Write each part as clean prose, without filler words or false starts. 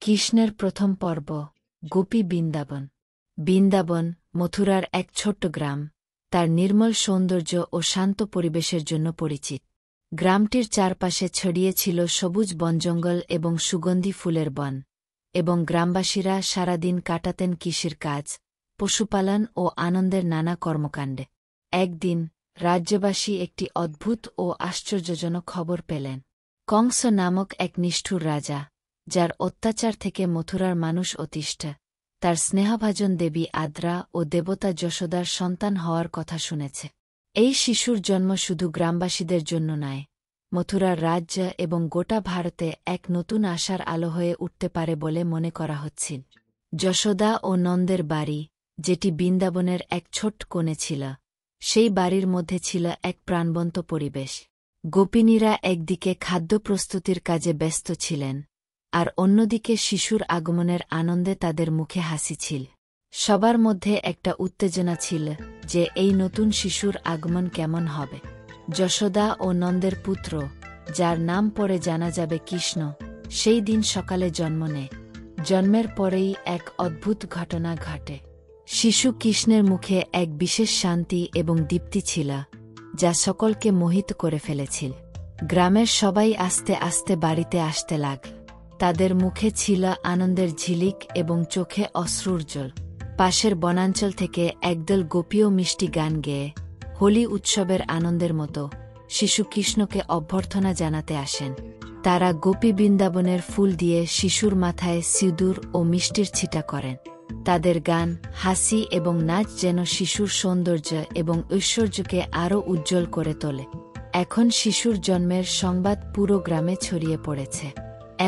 কৃষ্ণের প্রথম পর্ব গোপী বৃন্দাবন। বৃন্দাবন মথুরার এক ছোট্ট গ্রাম, তার নির্মল সৌন্দর্য ও শান্ত পরিবেশের জন্য পরিচিত। গ্রামটির চারপাশে ছড়িয়ে ছিল সবুজ বনজঙ্গল এবং সুগন্ধি ফুলের বন, এবং গ্রামবাসীরা সারাদিন কাটাতেন কৃষির কাজ, পশুপালন ও আনন্দের নানা কর্মকাণ্ডে। একদিন রাজ্যবাসী একটি অদ্ভুত ও আশ্চর্যজনক খবর পেলেন। কংস নামক এক নিষ্ঠুর রাজা, যার অত্যাচার থেকে মথুরার মানুষ অতিষ্ঠ, তার স্নেহভাজন দেবী আদ্রা ও দেবতা যশোদার সন্তান হওয়ার কথা শুনেছে। এই শিশুর জন্ম শুধু গ্রামবাসীদের জন্য নয়, মথুরার রাজ্য এবং গোটা ভারতে এক নতুন আশার আলো হয়ে উঠতে পারে বলে মনে করা হচ্ছিল। যশোদা ও নন্দের বাড়ি, যেটি বৃন্দাবনের এক ছোট্ট কোণে ছিল, সেই বাড়ির মধ্যে ছিল এক প্রাণবন্ত পরিবেশ। গোপিনীরা একদিকে খাদ্য প্রস্তুতির কাজে ব্যস্ত ছিলেন, আর অন্যদিকে শিশুর আগমনের আনন্দে তাদের মুখে হাসি ছিল। সবার মধ্যে একটা উত্তেজনা ছিল যে এই নতুন শিশুর আগমন কেমন হবে। যশোদা ও নন্দের পুত্র, যার নাম পরে জানা যাবে কৃষ্ণ, সেই দিন সকালে জন্ম নেয়। জন্মের পরেই এক অদ্ভুত ঘটনা ঘটে। শিশু কৃষ্ণের মুখে এক বিশেষ শান্তি এবং দীপ্তি ছিল, যা সকলকে মোহিত করে ফেলেছিল। গ্রামের সবাই আস্তে আস্তে বাড়িতে আসতে লাগল। তাদের মুখে ছিল আনন্দের ঝিলিক এবং চোখে অশ্রুর জল। পাশের বনাঞ্চল থেকে একদল গোপীয় মিষ্টি গান গেয়ে, হোলি উৎসবের আনন্দের মতো শিশু কৃষ্ণকে অভ্যর্থনা জানাতে আসেন। তারা গোপী বৃন্দাবনের ফুল দিয়ে শিশুর মাথায় সিঁদুর ও মিষ্টির ছিটা করেন। তাদের গান, হাসি এবং নাচ যেন শিশুর সৌন্দর্য এবং ঐশ্বর্যকে আরও উজ্জ্বল করে তোলে। এখন শিশুর জন্মের সংবাদ পুরো গ্রামে ছড়িয়ে পড়েছে।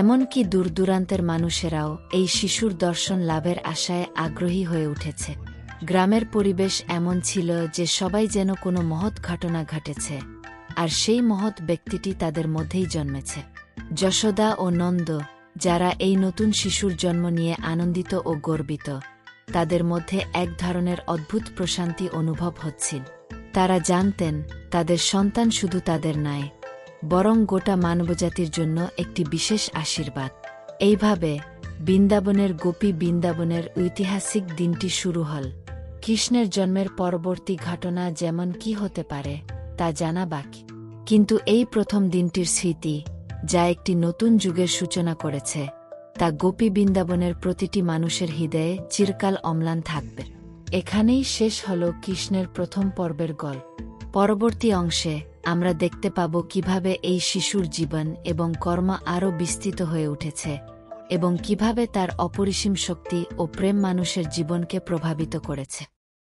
এমনকি দূরদূরান্তের মানুষেরাও এই শিশুর দর্শন লাভের আশায় আগ্রহী হয়ে উঠেছে। গ্রামের পরিবেশ এমন ছিল যে সবাই যেন কোনো মহৎ ঘটনা ঘটেছে, আর সেই মহৎ ব্যক্তিটি তাদের মধ্যেই জন্মেছে। যশোদা ও নন্দ, যারা এই নতুন শিশুর জন্ম নিয়ে আনন্দিত ও গর্বিত, তাদের মধ্যে এক ধরনের অদ্ভুত প্রশান্তি অনুভব হচ্ছিল। তারা জানতেন তাদের সন্তান শুধু তাদের নয়, বরং গোটা মানবজাতির জন্য একটি বিশেষ আশীর্বাদ। এইভাবে বৃন্দাবনের গোপী বৃন্দাবনের ঐতিহাসিক দিনটি শুরু হল। কৃষ্ণের জন্মের পরবর্তী ঘটনা যেমন কি হতে পারে তা জানা বাকি, কিন্তু এই প্রথম দিনটির স্মৃতি, যা একটি নতুন যুগের সূচনা করেছে, তা গোপী বৃন্দাবনের প্রতিটি মানুষের হৃদয়ে চিরকাল অম্লান থাকবে। এখানেই শেষ হল কৃষ্ণের প্রথম পর্বের গল্প। পরবর্তী অংশে আমরা দেখতে পাব কিভাবে এই শিশুর জীবন এবং কর্ম আরও বিস্তৃত হয়ে উঠেছে, এবং কিভাবে তার অপরিসীম শক্তি ও প্রেম মানুষের জীবনকে প্রভাবিত করেছে।